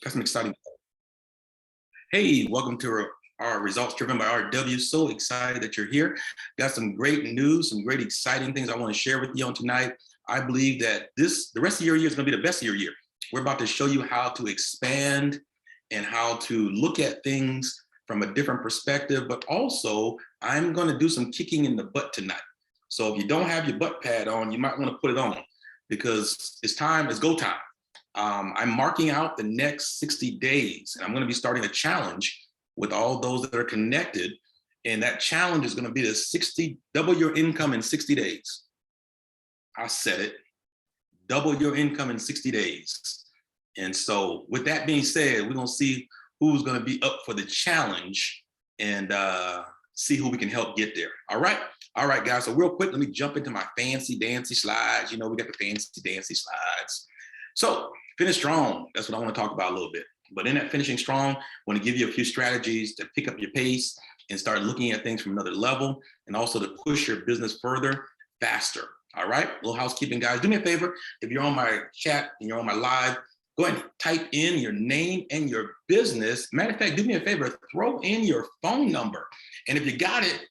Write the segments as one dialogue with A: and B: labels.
A: Got some exciting. Hey, welcome to our results driven by RW. So excited that you're here. Got some great news, some great exciting things I want to share with you on tonight. I believe that the rest of your year is going to be the best of your year. We're about to show you how to expand and how to look at things from a different perspective, but also I'm going to do some kicking in the butt tonight. So if you don't have your butt pad on, you might want to put it on because it's go time. I'm marking out the next 60 days, and I'm going to be starting a challenge with all those that are connected. And that challenge is going to be to double your income in 60 days. I said it, double your income in 60 days. And so with that being said, we're going to see who's going to be up for the challenge and see who we can help get there. All right, guys. So real quick, let me jump into my fancy dancy slides. You know, we got the fancy dancy slides. So finish strong. That's what I want to talk about a little bit. But in that finishing strong, I want to give you a few strategies to pick up your pace and start looking at things from another level, and also to push your business further, faster. All right, a little housekeeping, guys. Do me a favor. If you're on my chat and you're on my live, go ahead and type in your name and your business. Matter of fact, do me a favor, throw in your phone number. And if you got it,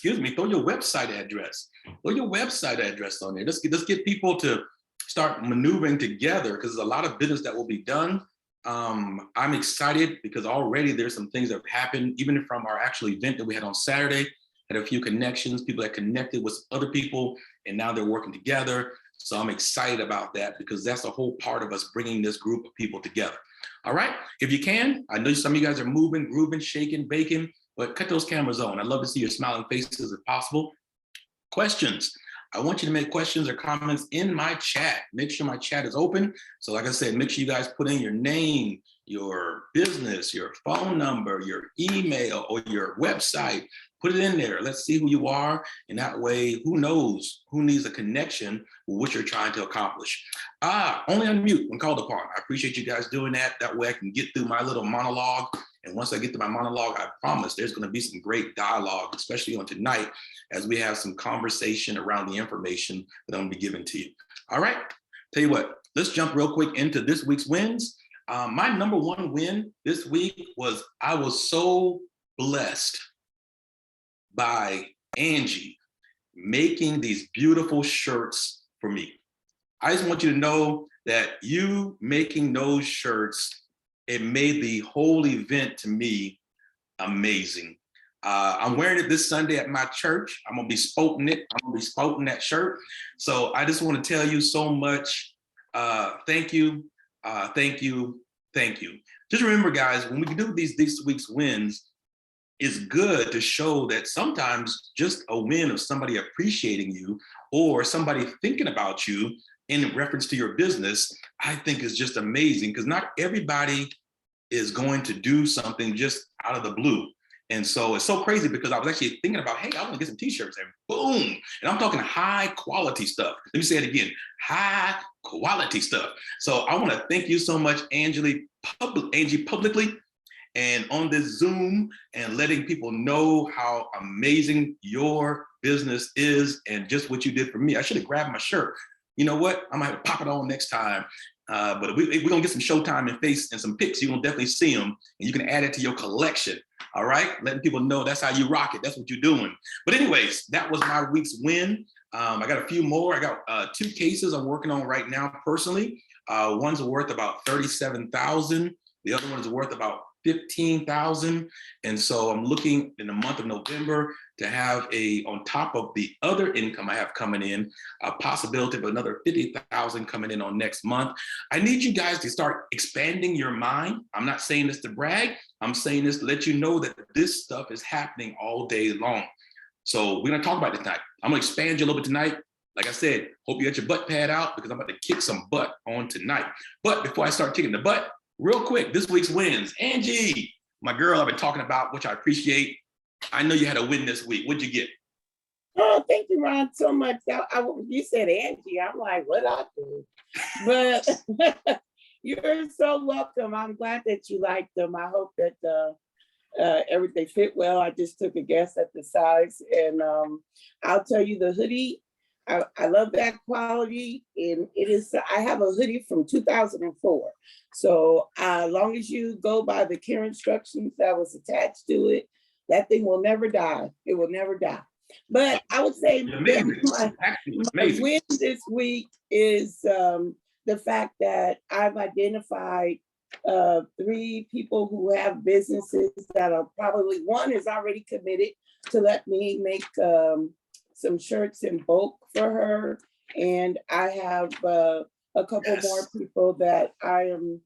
A: throw your website address. Throw your website address on there. Let's get people to start maneuvering together, because there's a lot of business that will be done. I'm excited because already there's some things that have happened, even from our actual event that we had on Saturday. Had a few connections, people that connected with other people, and now they're working together. So I'm excited about that because that's a whole part of us bringing this group of people together. All right, if you can, I know some of you guys are moving, grooving, shaking, baking, but cut those cameras on. I'd love to see your smiling faces if possible. Questions. I want you to make questions or comments in my chat. Make sure my chat is open. So like I said, make sure you guys put in your name, your business, your phone number, your email, or your website. Put it in there. Let's see who you are. And that way, who knows who needs a connection with what you're trying to accomplish. Only unmute when called upon. I appreciate you guys doing that. That way I can get through my little monologue. And once I get to my monologue, I promise there's going to be some great dialogue, especially on tonight, as we have some conversation around the information that I'm going to be giving to you. All right, tell you what, let's jump real quick into this week's wins. My number one win this week was I was so blessed by Angie making these beautiful shirts for me. I just want you to know that you making those shirts, it made the whole event to me amazing. I'm wearing it this Sunday at my church. I'm gonna be sporting it. I'm gonna be sporting that shirt. So I just want to tell you so much. Thank you, thank you, thank you. Just remember, guys, when we do this week's wins, it's good to show that sometimes just a win of somebody appreciating you or somebody thinking about you in reference to your business, I think is just amazing, because not everybody is going to do something just out of the blue. And so it's so crazy because I was actually thinking about, hey, I want to get some t-shirts, and boom. And I'm talking high quality stuff. Let me say it again, high quality stuff. So I want to thank you so much, Angie, publicly and on this Zoom, and letting people know how amazing your business is and just what you did for me. I should have grabbed my shirt. You know what? I might have to pop it on next time. But we're going to get some showtime and face and some pics. You're going to definitely see them, and you can add it to your collection. All right? Letting people know that's how you rock it. That's what you're doing. But anyways, that was my week's win. I got a few more. I got 2 cases I'm working on right now personally. One's worth about $37,000. The other one is worth about $15,000. And so I'm looking in the month of November to have on top of the other income I have coming in, a possibility of another $50,000 coming in on next month. I need you guys to start expanding your mind. I'm not saying this to brag. I'm saying this to let you know that this stuff is happening all day long. So we're going to talk about it tonight. I'm going to expand you a little bit tonight. Like I said, hope you got your butt pad out, because I'm about to kick some butt on tonight. But before I start kicking the butt, real quick, this week's wins. Angie, my girl I've been talking about, which I appreciate. I know you had a win this week. What'd you get?
B: Oh, thank you, Ron, so much. You said Angie. I'm like, what I do? But you're so welcome. I'm glad that you liked them. I hope that everything fit well. I just took a guess at the size, and I'll tell you, the hoodie I love that quality, and it is. I have a hoodie from 2004. So as long as you go by the care instructions that was attached to it, that thing will never die. It will never die. But I would say
A: Amazing.
B: my
A: Amazing.
B: win this week is the fact that I've identified 3 people who have businesses that are probably, one is already committed to let me make some shirts in bulk for her. And I have a couple more people that I am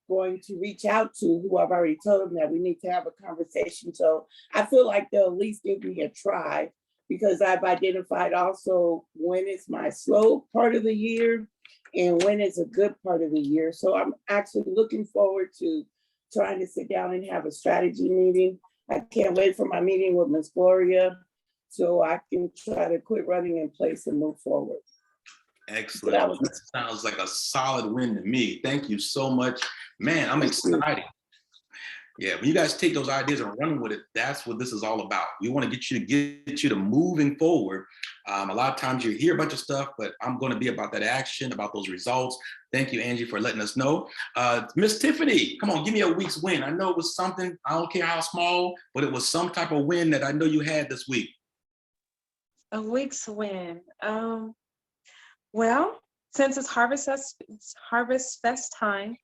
B: going to reach out to, who I've already told them that we need to have a conversation. So I feel like they'll at least give me a try, because I've identified also when it's my slow part of the year and when it's a good part of the year. So I'm actually looking forward to trying to sit down and have a strategy meeting. I can't wait for my meeting with Ms. Gloria, so I can try to quit running in place and move forward.
A: Excellent. That sounds like a solid win to me. Thank you so much. Man, I'm excited. Yeah, when you guys take those ideas and run with it, that's what this is all about. We want to get you to moving forward. A lot of times you hear a bunch of stuff, but I'm going to be about that action, about those results. Thank you, Angie, for letting us know. Miss Tiffany, come on, give me a week's win. I know it was something, I don't care how small, but it was some type of win that I know you had this week.
C: A week's win. Well, since it's Harvest Fest time,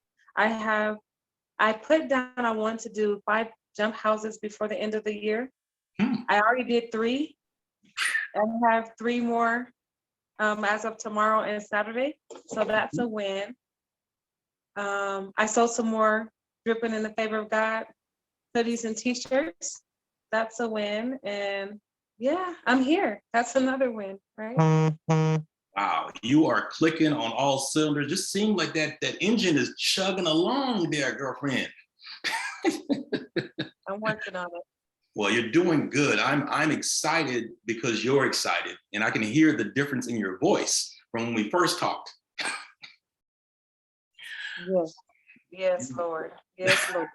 C: I put down I want to do 5 jump houses before the end of the year. I already did 3. I have 3 more as of tomorrow and Saturday. So that's a win. I sold some more Dripping in the Favor of God hoodies and t-shirts. That's a win. And yeah, I'm here. That's another win, right?
A: Wow, you are clicking on all cylinders. Just seems like that engine is chugging along there, girlfriend.
C: I'm working on it.
A: Well, you're doing good. I'm excited because you're excited, and I can hear the difference in your voice from when we first talked.
C: Yes. Yes, Lord. Yes, Lord.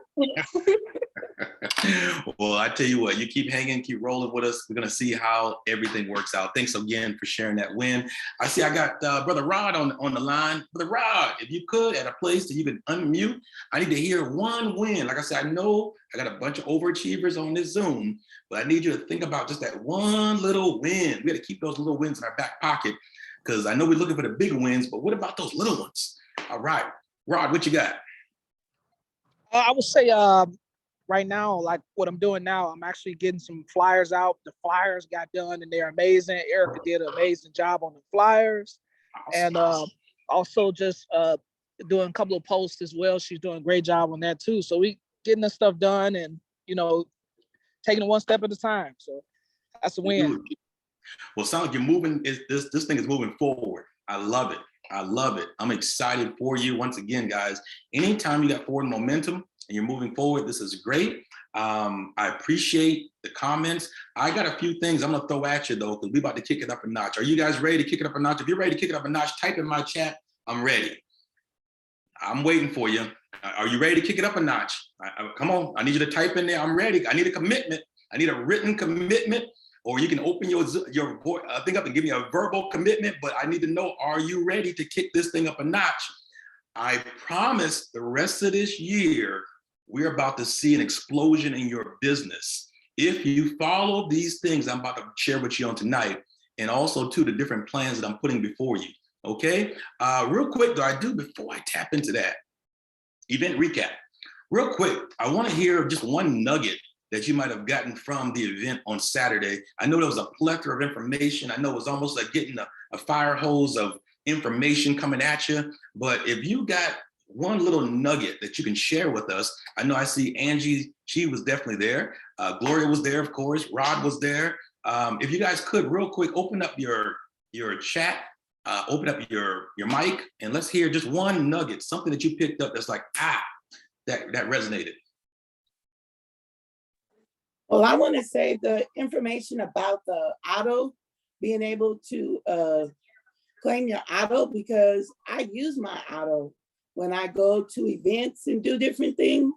A: Well, I tell you what, you keep hanging, keep rolling with us. We're going to see how everything works out. Thanks again for sharing that win. I see I got Brother Rod on the line. Brother Rod, if you could, at a place that you can unmute, I need to hear one win. Like I said, I know I got a bunch of overachievers on this Zoom, but I need you to think about just that one little win. We got to keep those little wins in our back pocket, because I know we're looking for the big wins, but what about those little ones? All right, Rod, what you got?
D: I would say right now, like what I'm doing now, I'm actually getting some flyers out. The flyers got done and they're amazing. Erica did an amazing job on the flyers. And also just doing a couple of posts as well. She's doing a great job on that too. So we getting this stuff done and, you know, taking it one step at a time. So that's a win.
A: Well, sounds like you're moving, this thing is moving forward. I love it. I love it. I'm excited for you. Once again, guys, anytime you got forward momentum and you're moving forward, this is great. I appreciate the comments. I got a few things I'm going to throw at you, though, because we're about to kick it up a notch. Are you guys ready to kick it up a notch? If you're ready to kick it up a notch, type in my chat. I'm ready. I'm waiting for you. Are you ready to kick it up a notch? Come on. I need you to type in there. I'm ready. I need a commitment. I need a written commitment. Or you can open your thing up and give me a verbal commitment, but I need to know, are you ready to kick this thing up a notch? I promise the rest of this year, we're about to see an explosion in your business. If you follow these things I'm about to share with you on tonight, and also the different plans that I'm putting before you, okay? Real quick though, before I tap into that, event recap. Real quick, I wanna hear just one nugget that you might have gotten from the event on Saturday. I know there was a plethora of information. I know it was almost like getting a fire hose of information coming at you. But if you got one little nugget that you can share with us, I know I see Angie, she was definitely there. Gloria was there, of course. Rod was there. If you guys could, real quick, open up your chat, open up your mic, and let's hear just one nugget, something that you picked up that's like, that resonated.
B: Well, I want to say the information about the auto, being able to claim your auto, because I use my auto when I go to events and do different things.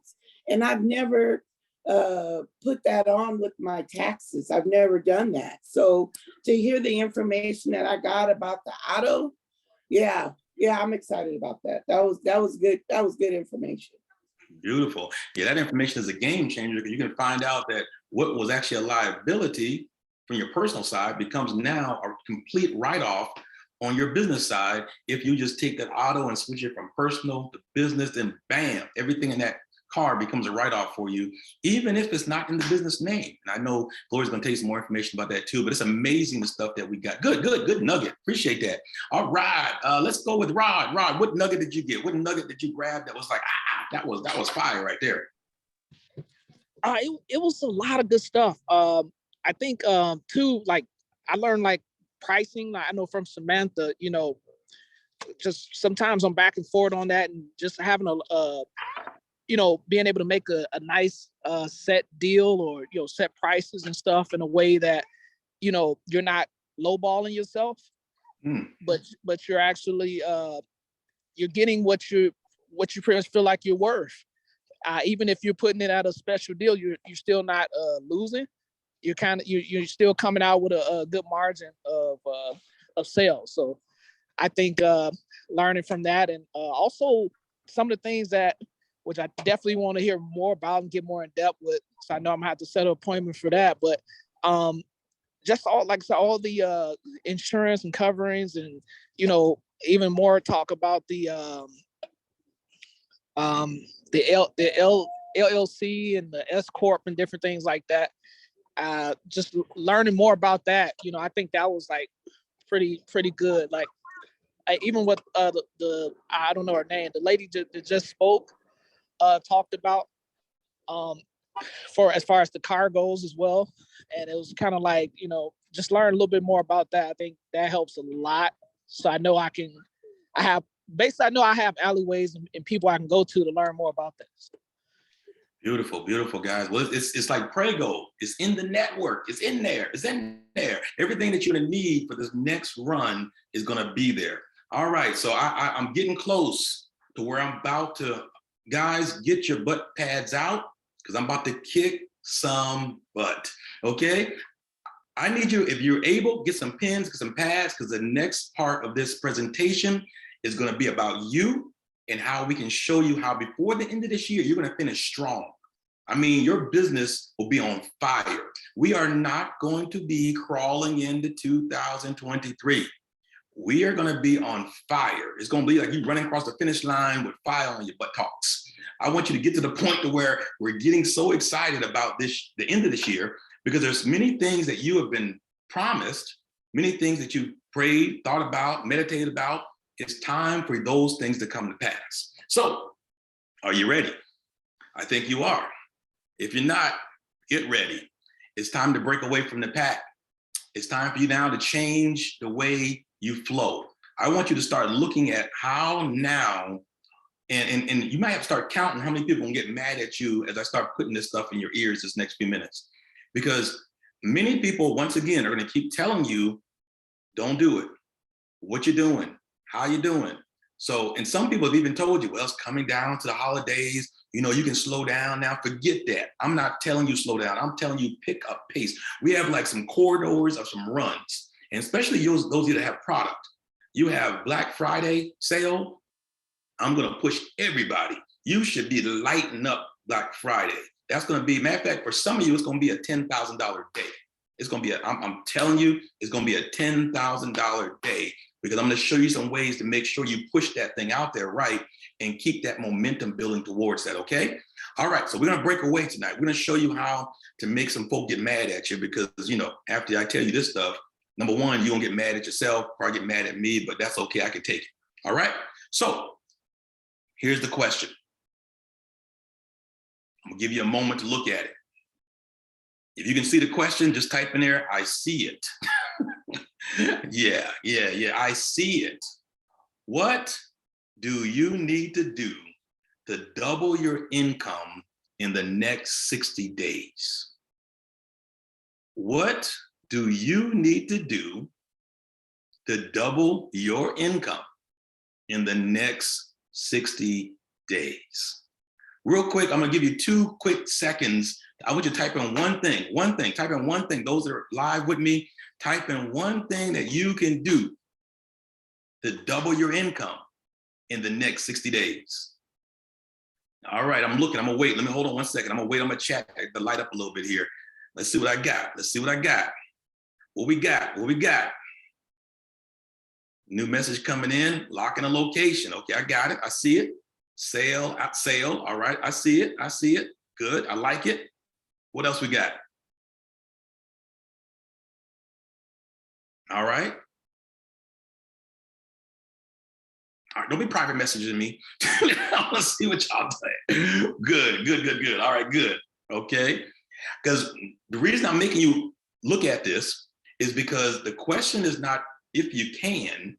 B: And I've never put that on with my taxes. I've never done that. So to hear the information that I got about the auto, yeah, I'm excited about that. That was good. That was good information.
A: Beautiful. Yeah, that information is a game changer because you can find out that what was actually a liability from your personal side becomes now a complete write-off on your business side. If you just take that auto and switch it from personal to business, then bam, everything in that car becomes a write-off for you, even if it's not in the business name. And I know Gloria's gonna tell you some more information about that too, but it's amazing the stuff that we got. Good nugget. Appreciate that. All right, let's go with Rod. Rod, what nugget did you get? What nugget did you grab that was like, that was fire right there?
D: It was a lot of good stuff. I think too, like I learned like pricing. I know from Samantha, you know, just sometimes I'm back and forth on that, and just having a you know, being able to make a nice set deal, or, you know, set prices and stuff in a way that, you know, you're not lowballing yourself, but you're actually you're getting what you pretty much feel like you're worth. Even if you're putting it at a special deal, you're still not losing. You're still coming out with a good margin of sales. So I think learning from that, and also some of the things that, which I definitely want to hear more about and get more in depth with. So I know I'm gonna have to set an appointment for that. But just all, like I said, all the insurance and coverings, and, you know, even more talk about the LLC and the S Corp and different things like that. Just learning more about that, you know, I think that was like pretty good. Like even with the I don't know her name, the lady that just spoke, talked about for as far as the car goes as well. And it was kind of like, you know, just learn a little bit more about that. I think that helps a lot. So I know I have alleyways and people I can go to learn more about this.
A: Beautiful, beautiful, guys. Well, it's like Prego. It's in the network. It's in there. It's in there. Everything that you're gonna need for this next run is gonna be there. All right, so I'm getting close to where I'm about to. Guys, get your butt pads out, because I'm about to kick some butt, okay? I need you, if you're able, get some pens, get some pads, because the next part of this presentation is gonna be about you and how we can show you how before the end of this year, you're gonna finish strong. I mean, your business will be on fire. We are not going to be crawling into 2023. We are gonna be on fire. It's gonna be like you running across the finish line with fire on your buttocks. I want you to get to the point to where we're getting so excited about this, the end of this year, because there's many things that you have been promised, many things that you prayed, thought about, meditated about. It's time for those things to come to pass. So, are you ready? I think you are. If you're not, get ready. It's time to break away from the pack. It's time for you now to change the way you flow. I want you to start looking at how now, and you might have to start counting how many people will get mad at you as I start putting this stuff in your ears this next few minutes. Because many people, once again, are gonna keep telling you, don't do it. What you doing? How you doing? So, and some people have even told you, well, it's coming down to the holidays. You know, you can slow down now. Forget that. I'm not telling you slow down. I'm telling you pick up pace. We have like some corridors of some runs, and especially those of you that have product. You have Black Friday sale. I'm gonna push everybody. You should be lighting up Black Friday. That's gonna be, matter of fact, for some of you, it's gonna be a $10,000 day. It's gonna be, I'm telling you, it's gonna be a $10,000 day, because I'm gonna show you some ways to make sure you push that thing out there right and keep that momentum building towards that, okay? All right, so we're gonna break away tonight. We're gonna show you how to make some folk get mad at you, because, you know, after I tell you this stuff, number one, you're gonna get mad at yourself, probably get mad at me, but that's okay, I can take it, all right? So here's the question. I'm gonna give you a moment to look at it. If you can see the question, just type in there, I see it. Yeah, I see it. What do you need to do to double your income in the next 60 days? What do you need to do to double your income in the next 60 days? Real quick, I'm gonna give you 2 quick seconds. I want you to type in one thing, type in one thing. Those that are live with me, type in one thing that you can do to double your income in the next 60 days. All right, I'm looking, I'm gonna wait. Let me hold on 1 second. I'm gonna wait on my chat to light up a little bit here. Let's see what I got. Let's see what I got. What we got? What we got? New message coming in, locking a location. Okay, I got it. I see it. Sale, out sale. All right, I see it. I see it. Good. I like it. What else we got? All right. All right, don't be private messaging me. I want to see what y'all say. Good, good, good, good. All right, good. Okay. Because the reason I'm making you look at this is because the question is not if you can,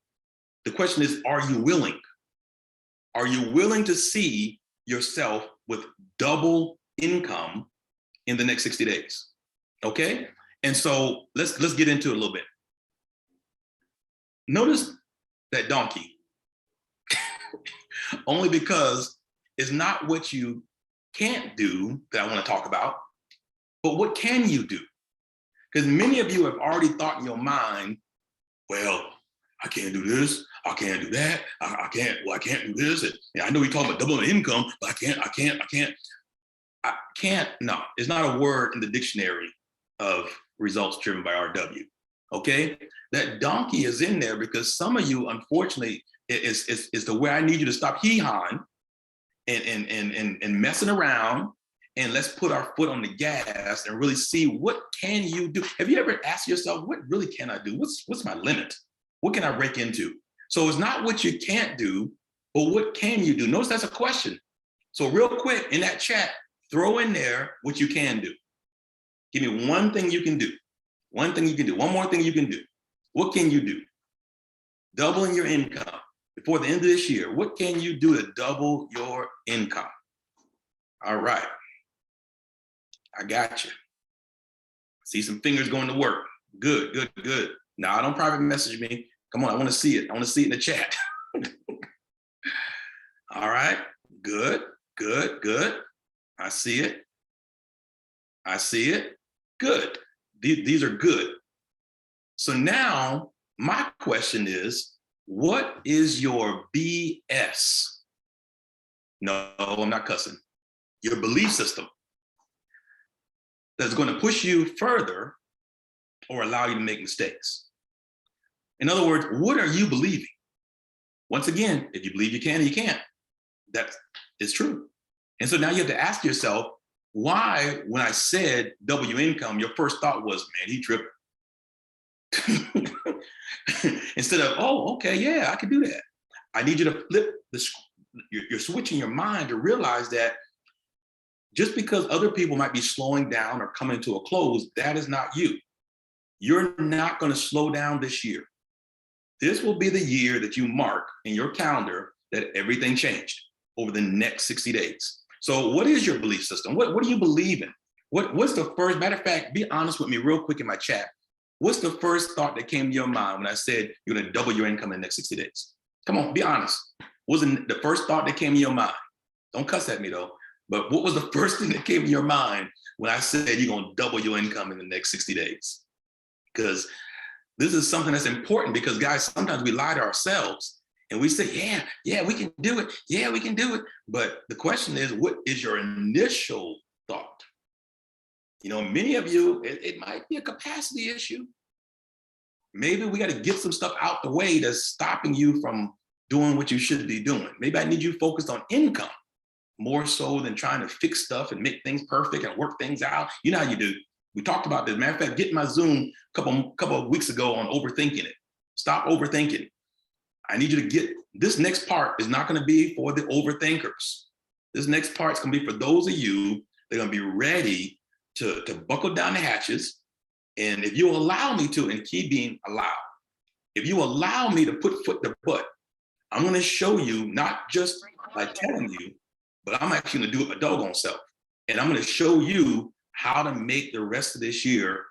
A: the question is, are you willing? Are you willing to see yourself with double income in the next 60 days? Okay. And so let's get into it a little bit. Notice that donkey. Only because it's not what you can't do that I want to talk about, but what can you do? Because many of you have already thought in your mind, well, I can't do this, I can't do that, I can't do this. And I know we talk about doubling income, but I can't, no, it's not a word in the dictionary of results driven by RW, okay? That donkey is in there because some of you, unfortunately, is the way I need you to stop hee-hawing and messing around, and let's put our foot on the gas and really see what can you do. Have you ever asked yourself, what really can I do? What's my limit? What can I break into? So it's not what you can't do, but what can you do? Notice that's a question. So real quick in that chat, throw in there what you can do. Give me one thing you can do. One thing you can do. One more thing you can do. What can you do? Doubling your income before the end of this year. What can you do to double your income? All right. I got you. See some fingers going to work. Good, good, good. Now, don't private message me. Come on, I want to see it. I want to see it in the chat. All right. Good, good, good. I see it. I see it. Good. These are good. So now my question is, what is your BS? No, I'm not cussing. Your belief system that's going to push you further or allow you to make mistakes. In other words, what are you believing? Once again, if you believe you can, you can't. That is true. And so now you have to ask yourself, why, when I said double your income, your first thought was, man, he tripping. Instead of, oh, okay, yeah, I can do that. I need you to flip you're switching your mind to realize that just because other people might be slowing down or coming to a close, that is not you. You're not going to slow down this year. This will be the year that you mark in your calendar that everything changed over the next 60 days. So what is your belief system? What do you believe in? What's the first, matter of fact, be honest with me real quick in my chat. What's the first thought that came to your mind when I said you're going to double your income in the next 60 days? Come on, be honest. What was the first thought that came to your mind? Don't cuss at me though. But what was the first thing that came to your mind when I said you're going to double your income in the next 60 days? Because this is something that's important, because guys, sometimes we lie to ourselves and we say, yeah, we can do it. Yeah, we can do it. But the question is, what is your initial thought? You know, many of you, it might be a capacity issue. Maybe we got to get some stuff out the way that's stopping you from doing what you should be doing. Maybe I need you focused on income more so than trying to fix stuff and make things perfect and work things out. You know how you do. We talked about this. Matter of fact, getting my Zoom a couple of weeks ago on overthinking it. Stop overthinking. I need you to get, this next part is not going to be for the overthinkers. This next part is going to be for those of you that are going to be ready to buckle down the hatches. And if you allow me to, and keep being allowed, if you allow me to put foot to butt, I'm going to show you, not just by telling you, but I'm actually going to do it my doggone self. And I'm going to show you how to make the rest of this year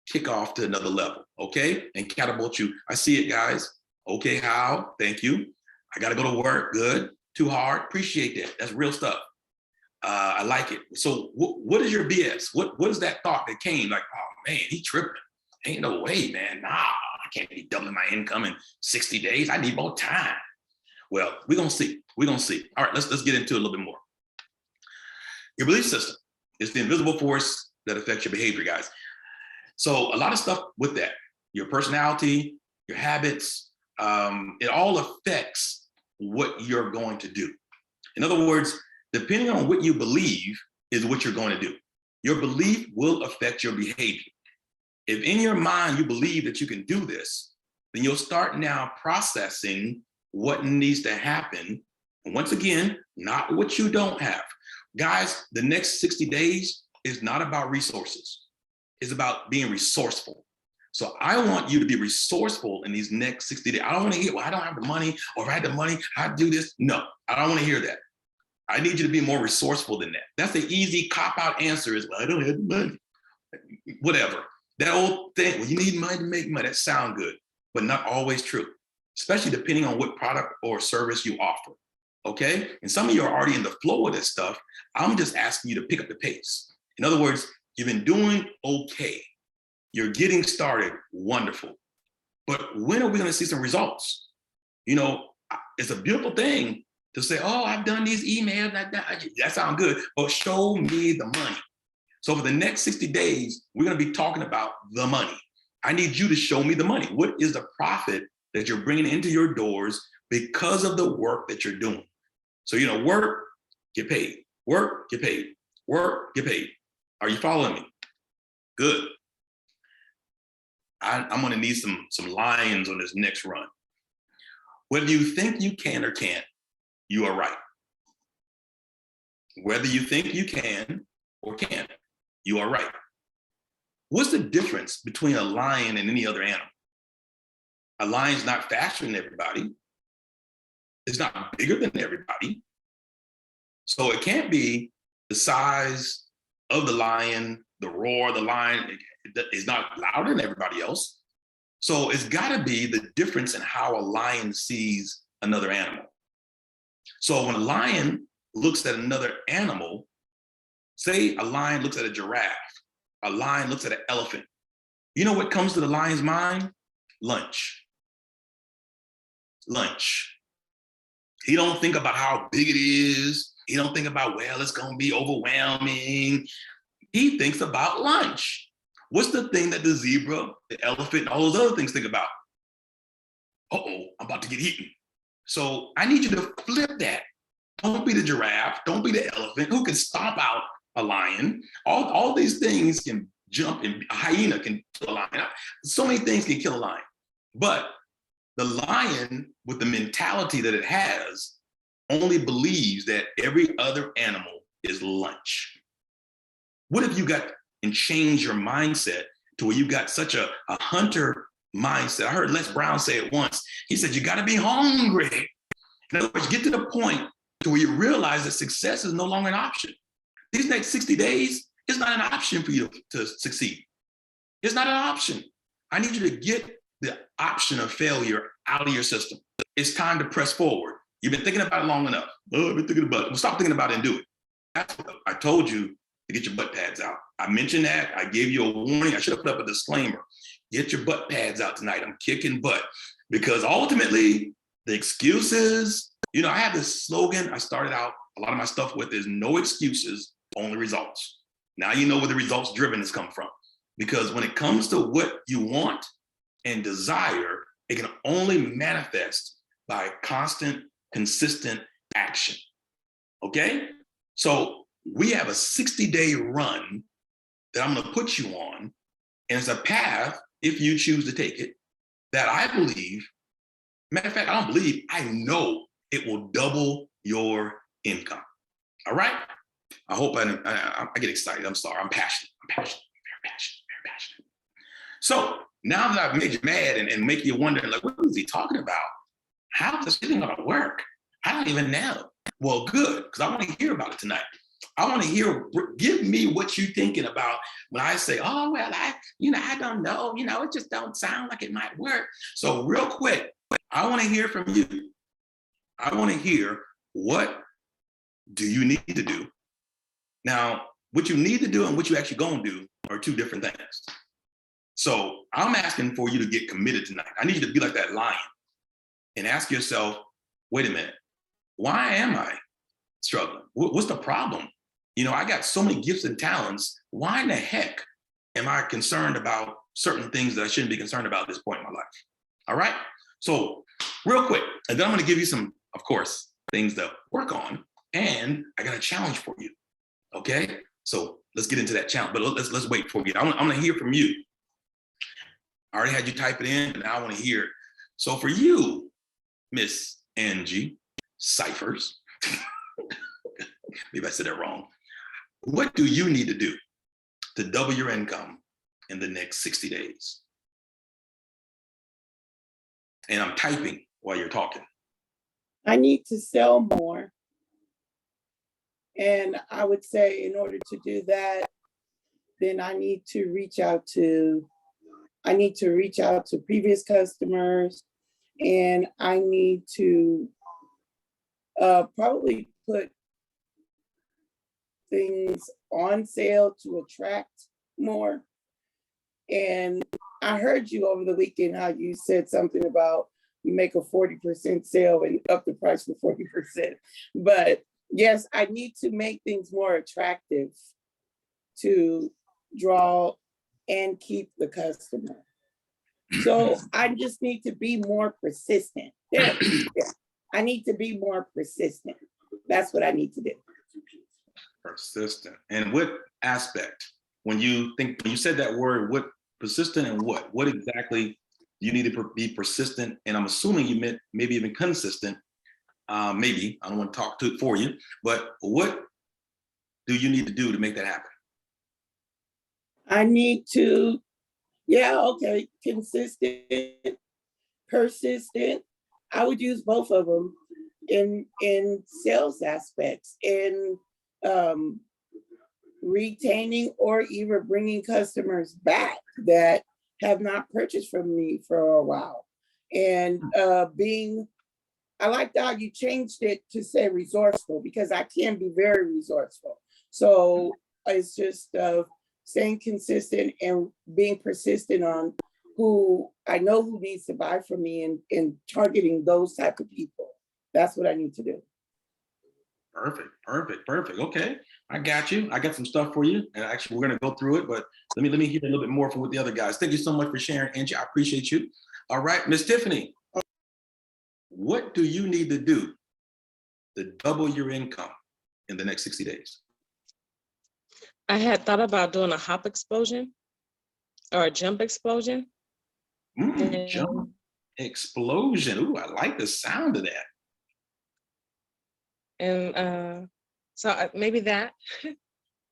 A: kick off to another level, okay? And catapult you. I see it, guys. Okay, how? Thank you. I got to go to work. Good. Too hard. Appreciate that. That's real stuff. I like it. So what is your BS? What is that thought that came like, oh man, he tripping. Ain't no way, man. Nah, I can't be doubling my income in 60 days. I need more time. Well, we're gonna see. We're gonna see. All right, let's get into it a little bit more. Your belief system is the invisible force that affects your behavior, guys. So a lot of stuff with that, your personality, your habits, it all affects what you're going to do. In other words, depending on what you believe is what you're going to do. Your belief will affect your behavior. If in your mind you believe that you can do this, then you'll start now processing what needs to happen. And once again, not what you don't have. Guys, the next 60 days is not about resources. It's about being resourceful. So I want you to be resourceful in these next 60 days. I don't want to hear, well, I don't have the money, or if I had the money, I'd do this. No, I don't want to hear that. I need you to be more resourceful than that. That's the easy cop-out answer is, well, I don't have the money. Whatever. That old thing, well, you need money to make money. That sounds good, but not always true, especially depending on what product or service you offer, okay? And some of you are already in the flow of this stuff. I'm just asking you to pick up the pace. In other words, you've been doing okay. You're getting started, wonderful. But when are we gonna see some results? You know, it's a beautiful thing to say, oh, I've done these emails, that sounds good, but show me the money. So for the next 60 days, we're gonna be talking about the money. I need you to show me the money. What is the profit that you're bringing into your doors because of the work that you're doing? So, you know, work, get paid, work, get paid, work, get paid. Are you following me? Good. I'm gonna need some lions on this next run. Whether you think you can or can't, you are right. Whether you think you can or can't, you are right. What's the difference between a lion and any other animal? A lion's not faster than everybody. It's not bigger than everybody. So it can't be the size of the lion, the roar of the lion is not louder than everybody else. So it's gotta be the difference in how a lion sees another animal. So when a lion looks at another animal, say a lion looks at a giraffe, a lion looks at an elephant. You know what comes to the lion's mind? Lunch. Lunch. He don't think about how big it is. He don't think about, well, it's gonna be overwhelming. He thinks about lunch. What's the thing that the zebra, the elephant, and all those other things think about? Uh-oh, I'm about to get eaten. So I need you to flip that. Don't be the giraffe, don't be the elephant who can stomp out a lion. All these things can jump, and a hyena can kill a lion. So many things can kill a lion. But the lion, with the mentality that it has, only believes that every other animal is lunch. What if you got and change your mindset to where you got such a hunter mindset? I heard Les Brown say it once. He said, you gotta be hungry. In other words, get to the point to where you realize that success is no longer an option. These next 60 days, it's not an option for you to succeed. It's not an option. I need you to get the option of failure out of your system. It's time to press forward. You've been thinking about it long enough. Oh, I've been thinking about it. Well, stop thinking about it and do it. That's what I told you to get your butt pads out. I mentioned that. I gave you a warning. I should have put up a disclaimer. Get your butt pads out tonight. I'm kicking butt. Because ultimately, the excuses, you know, I have this slogan I started out a lot of my stuff with is no excuses, only results. Now you know where the results driven has come from. Because when it comes to what you want and desire, it can only manifest by constant, consistent action. Okay? So we have a 60-day run that I'm gonna put you on, and it's a path, if you choose to take it, that I believe, matter of fact, I don't believe, I know it will double your income. All right? I hope I get excited. I'm sorry, I'm passionate, very passionate. So now that I've made you mad and make you wonder, like, what is he talking about? How's this thing gonna work? I don't even know. Well, good, because I want to hear about it tonight. I want to hear, give me what you're thinking about when I say, oh, well, I don't know, it just don't sound like it might work. So real quick, I want to hear from you. I want to hear, what do you need to do Now, what you need to do and what you actually gonna do are two different things. So I'm asking for you to get committed tonight. I need you to be like that lion and ask yourself, wait a minute, why am I struggling? What's the problem? You know, I got so many gifts and talents. Why in the heck am I concerned about certain things that I shouldn't be concerned about at this point in my life? All right. So real quick, and then I'm going to give you some, of course, things to work on. And I got a challenge for you. Okay. So let's get into that challenge, but let's wait for you. I'm going to hear from you. I already had you type it in, and now I want to hear it. So for you, Miss Angie Cyphers, maybe I said that wrong. What do you need to do to double your income in the next 60 days? And I'm typing while you're talking.
B: I need to sell more. And I would say in order to do that, then I need to reach out to previous customers, and I need to probably put things on sale to attract more. And I heard you over the weekend how you said something about you make a 40% sale and up the price for 40%. But yes, I need to make things more attractive to draw and keep the customer. So I just need to be more persistent. There. I need to be more persistent. That's what I need to do.
A: Persistent. And what aspect? When you said that word, what persistent and what exactly do you need to be persistent? And I'm assuming you meant maybe even consistent. Maybe, I don't want to talk to it for you, but what do you need to do to make that happen?
B: I need to, consistent, persistent. I would use both of them in sales aspects, in retaining or even bringing customers back that have not purchased from me for a while. And I like how you changed it to say resourceful, because I can be very resourceful. So it's just staying consistent and being persistent on who I know who needs to buy from me, and targeting those type of people. That's what I need to do.
A: Perfect. Okay, I got you. I got some stuff for you, and actually we're gonna go through it, but let me hear a little bit more from what the other guys. Thank you so much for sharing, Angie. I appreciate you. All right, Miss Tiffany, what do you need to do to double your income in the next 60 days?
C: I had thought about doing a hop explosion or a jump explosion.
A: Jump explosion. Ooh, I like the sound of that.
C: And so maybe that.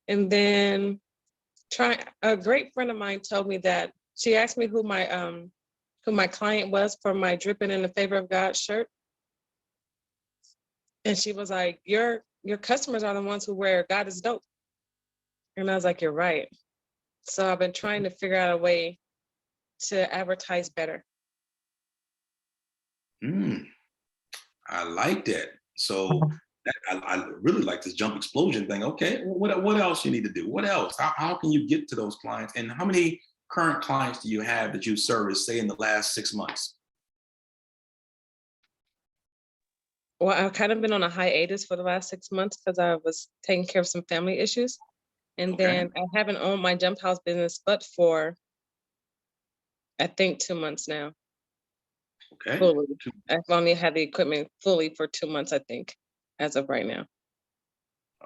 C: And then a great friend of mine told me that she asked me who my client was for my Dripping in the Favor of God shirt. And she was like, your customers are the ones who wear God is dope. And I was like, you're right. So I've been trying to figure out a way to advertise better.
A: I like that. So I really like this jump explosion thing. Okay, what else you need to do? What else? How can you get to those clients? And how many current clients do you have that you've serviced, say, in the last 6 months?
C: Well, I've kind of been on a hiatus for the last 6 months because I was taking care of some family issues. And then I haven't owned my jump house business, but for, I think, 2 months now.
A: Okay.
C: Fully. I've only had the equipment fully for 2 months, I think, as of right now.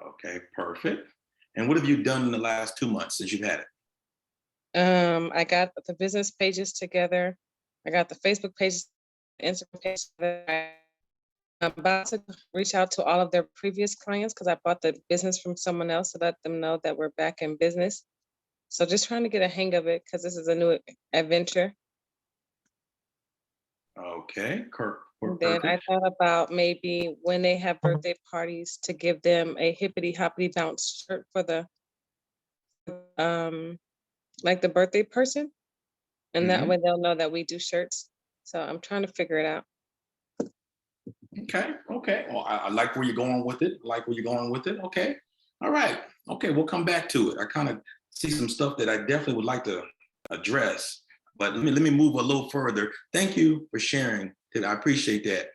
A: Okay, perfect. And what have you done in the last 2 months since you've had it?
C: I got the business pages together. I got the Facebook pages, Instagram pages together. I'm about to reach out to all of their previous clients because I bought the business from someone else to let them know that we're back in business. So just trying to get a hang of it because this is a new adventure.
A: Okay,
C: And then I thought about maybe when they have birthday parties to give them a hippity hoppity bounce shirt for the like the birthday person, and that way they'll know that we do shirts. So I'm trying to figure it out.
A: Okay. Well, I like where you're going with it. Okay. All right. Okay, we'll come back to it. I kind of see some stuff that I definitely would like to address, but let me move a little further. Thank you for sharing. I appreciate that.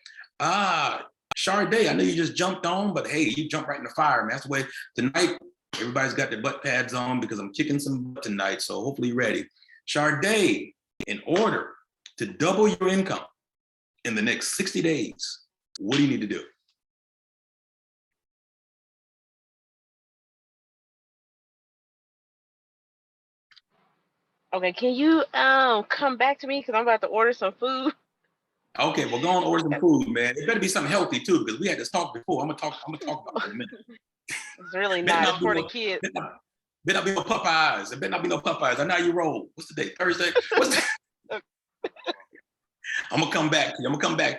A: Sharday, I know you just jumped on, but hey, you jumped right in the fire, man. That's the way tonight. Everybody's got their butt pads on because I'm kicking some butt tonight, so hopefully you're ready. Sharday, in order to double your income in the next 60 days, what do you need to do?
E: Okay, can you come back to me because I'm about to order some food?
A: Okay, well, go on and order some food, man. It better be something healthy too, because we had this talk before. I'm gonna talk about it in a minute.
E: It's really
A: Better
E: not.
A: not
E: It's
A: be
E: for the
A: no,
E: kids.
A: better not be no Popeyes. It better not be no Popeyes. I know how you roll. What's the day? Thursday? What's the... I'm gonna come back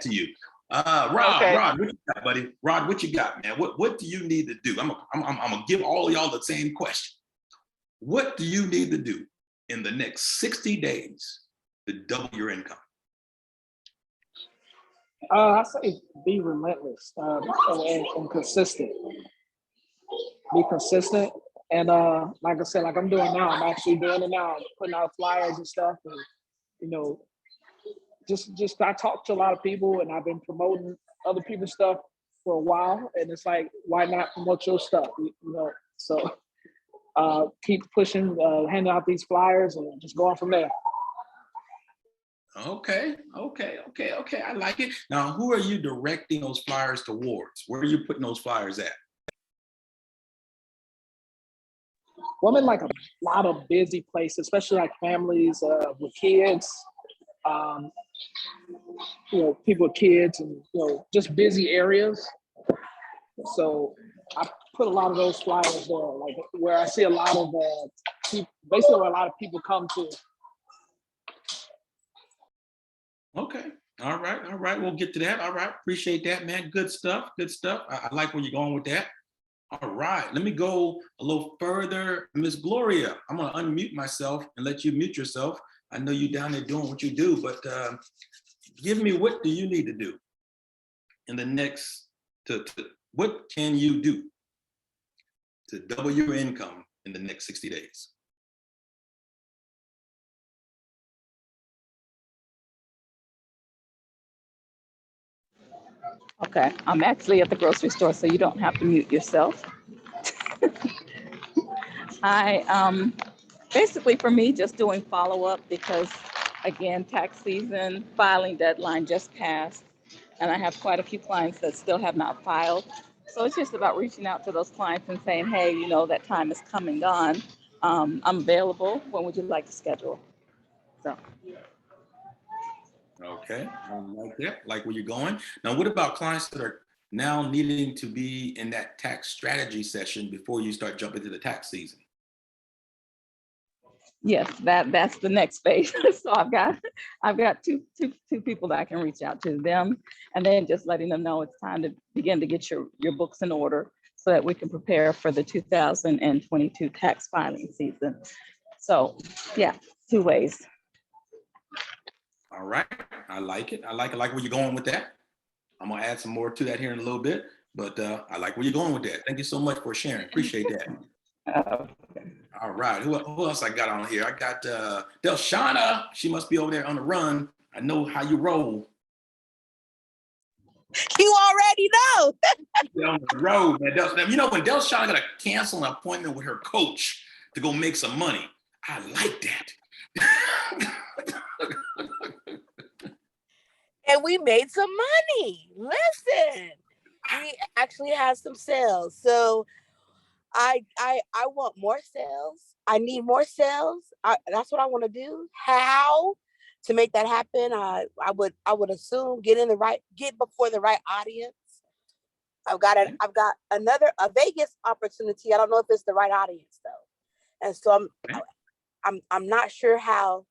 A: to you. Rod,
E: Okay.
A: Rod, what you got, buddy? Rod, what you got, man? What do you need to do? I'm gonna give all of y'all the same question. What do you need to do in the next 60 days to double your income?
D: I say be relentless and consistent. Be consistent, and like I said, like I'm doing now, I'm actually doing it now. I'm putting out flyers and stuff, and you know, just I talk to a lot of people, and I've been promoting other people's stuff for a while, and it's like, why not promote your stuff? You know, so keep pushing, handing out these flyers, and just going from there.
A: Okay. I like it. Now, who are you directing those flyers towards? Where are you putting those flyers at?
D: Well, I'm in like a lot of busy places, especially like families with kids, people with kids, and just busy areas. So I put a lot of those flyers there, like where I see a lot of basically where a lot of people come to.
A: Okay. All right. We'll get to that. All right. Appreciate that, man. Good stuff. I like where you're going with that. All right. Let me go a little further. Miss Gloria, I'm going to unmute myself and let you mute yourself. I know you down there doing what you do, but give me, what do you need to do in the next, what can you do to double your income in the next 60 days?
F: Okay, I'm actually at the grocery store, so you don't have to mute yourself. I basically, for me, just doing follow-up because, again, tax season, filing deadline just passed, and I have quite a few clients that still have not filed. So it's just about reaching out to those clients and saying, hey, that time is come and gone. I'm available. When would you like to schedule? So.
A: Okay, I like that. Like where you're going. Now, what about clients that are now needing to be in that tax strategy session before you start jumping to the tax season?
F: Yes, that's the next phase. So I've got two people that I can reach out to them, and then just letting them know it's time to begin to get your books in order so that we can prepare for the 2022 tax filing season. So yeah, two ways.
A: All right, I like it. I like where you're going with that. I'm gonna add some more to that here in a little bit, but I like where you're going with that. Thank you so much for sharing. Appreciate that. All right, who else I got on here? I got Delshana. She must be over there on the run. I know how you roll.
G: You already know.
A: On the road, man. When Delshana got to cancel an appointment with her coach to go make some money, I like that.
G: And we made some money. Listen, we actually had some sales. So I want more sales. I need more sales. That's what I want to do. How to make that happen? I would assume get before the right audience. I've got a Vegas opportunity. I don't know if it's the right audience though, and so I'm not sure how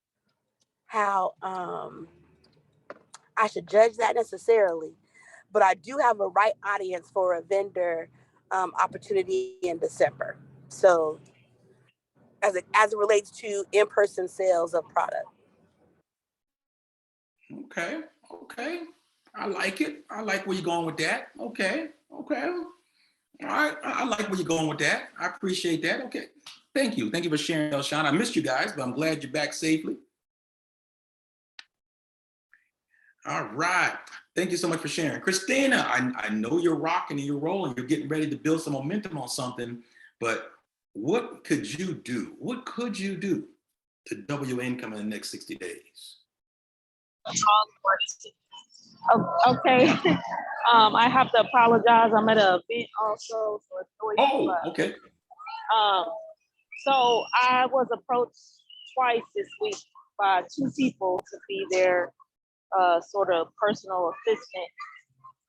G: I should judge that necessarily, but I do have a right audience for a vendor opportunity in December. So as it relates to in-person sales of product.
A: Okay. I like it. I like where you're going with that. Okay. All right, I like where you're going with that. I appreciate that. Okay, thank you. Thank you for sharing, Elshawn. I missed you guys, but I'm glad you're back safely. All right, thank you so much for sharing. Christina, I know you're rocking and you're rolling. You're getting ready to build some momentum on something, but what could you do? What could you do to double your income in the next 60 days?
F: Okay. I have to apologize. I'm at an event also, so it's noisy.
A: Oh, okay.
F: So I was approached twice this week by two people to be their sort of personal assistant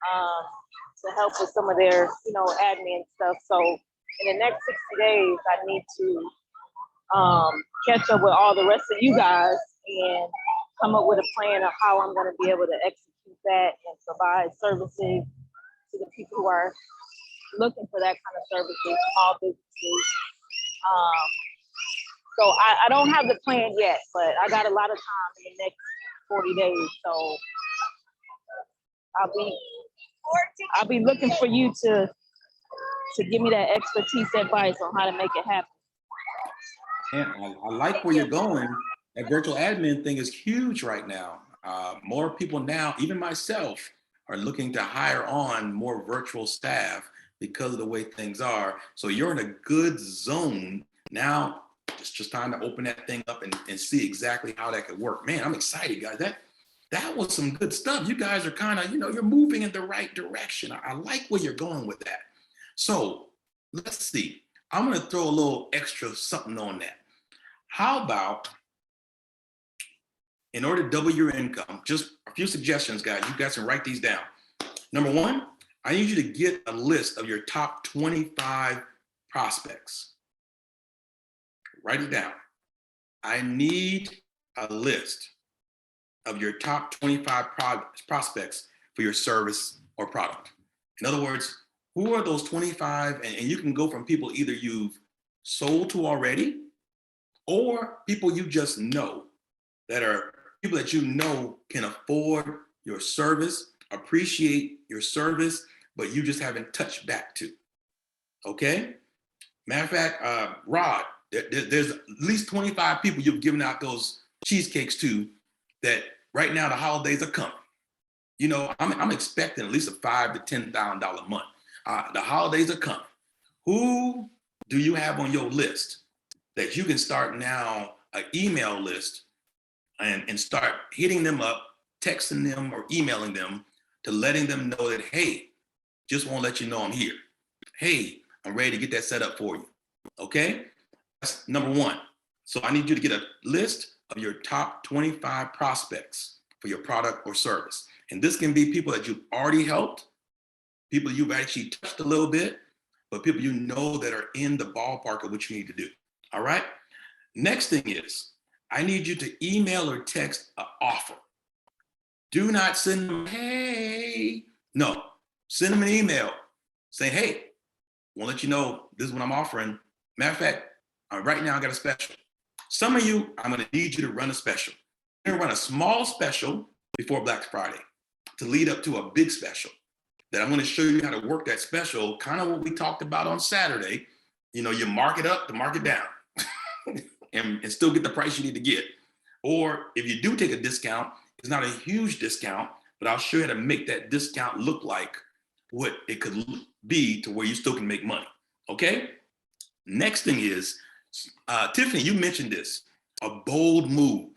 F: to help with some of their, admin stuff. So in the next 60 days, I need to catch up with all the rest of you guys and come up with a plan of how I'm going to be able to execute that and provide services to the people who are looking for that kind of services, small businesses. So I don't have the plan yet, but I got a lot of time in the next 40 days. So I'll be looking for you to give me that expertise advice on how to make it happen.
A: Yeah, I like where you're going. That virtual admin thing is huge right now. More people now, even myself, are looking to hire on more virtual staff because of the way things are. So you're in a good zone now. It's just time to open that thing up and see exactly how that could work. Man, I'm excited, guys. That was some good stuff. You guys are kind of, you're moving in the right direction. I like where you're going with that. So let's see. I'm going to throw a little extra something on that. How about, in order to double your income, just a few suggestions, guys. You guys can write these down. Number one, I need you to get a list of your top 25 prospects. Write it down. I need a list of your top 25 prospects for your service or product. In other words, who are those 25? And you can go from people either you've sold to already or people you just know, that are people that you know can afford your service, appreciate your service, but you just haven't touched back to. Okay? Matter of fact, Rod, there's at least 25 people you've given out those cheesecakes to that right now the holidays are coming. I'm expecting at least a $5,000 to $10,000 a month. The holidays are coming. Who do you have on your list that you can start now an email list and start hitting them up, texting them or emailing them to letting them know that, hey, just want to let you know I'm here. Hey, I'm ready to get that set up for you. Okay? That's number one. So I need you to get a list of your top 25 prospects for your product or service. And this can be people that you've already helped, people you've actually touched a little bit, but people you know that are in the ballpark of what you need to do. All right? Next thing is, I need you to email or text an offer. Do not send them, hey. No, send them an email saying, hey, I want to let you know this is what I'm offering. Matter of fact, right now I got a special. Some of you, I'm going to need you to run a special. You're going to run a small special before Black Friday to lead up to a big special that I'm going to show you how to work that special, kind of what we talked about on Saturday. You mark it up to mark it down and still get the price you need to get. Or if you do take a discount, it's not a huge discount, but I'll show you how to make that discount look like what it could be to where you still can make money. Okay? Next thing is, Tiffany, you mentioned this, a bold move.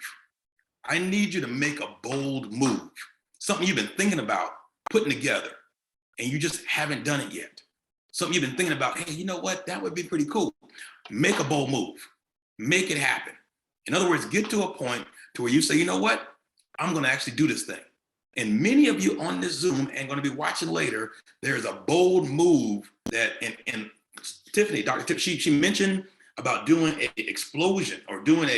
A: I need you to make a bold move, something you've been thinking about putting together and you just haven't done it yet. Something you've been thinking about, hey, you know what? That would be pretty cool. Make a bold move. Make it happen. In other words, get to a point to where you say, you know what? I'm going to actually do this thing. And many of you on this Zoom and going to be watching later, there's a bold move that, and Tiffany, Dr. Tiffany, she mentioned about doing an explosion or doing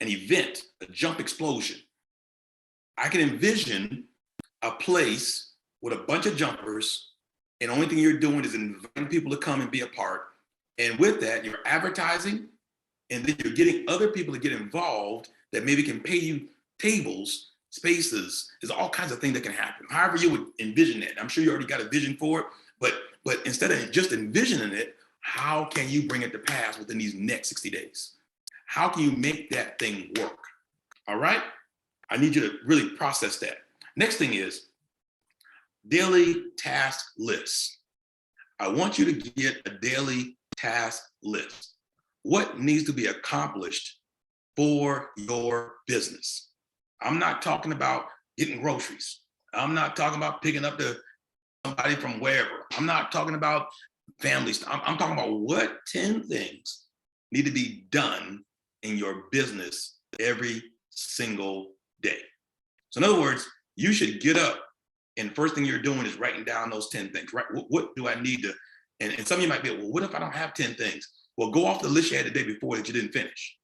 A: an event, a jump explosion. I can envision a place with a bunch of jumpers, and the only thing you're doing is inviting people to come and be a part. And with that, you're advertising, and then you're getting other people to get involved that maybe can pay you tables, spaces. There's all kinds of things that can happen. However you would envision it. I'm sure you already got a vision for it, but But instead of just envisioning it, how can you bring it to pass within these next 60 days? How can you make that thing work? All right? I need you to really process that. Next thing is daily task lists. I want you to get a daily task list. What needs to be accomplished for your business? I'm not talking about getting groceries. I'm not talking about picking up somebody from wherever. I'm not talking about families. I'm talking about what 10 things need to be done in your business every single day. So in other words, you should get up and first thing you're doing is writing down those 10 things, right? What do I need to, and some of you might be, well, what if I don't have 10 things? Well, go off the list you had the day before that you didn't finish.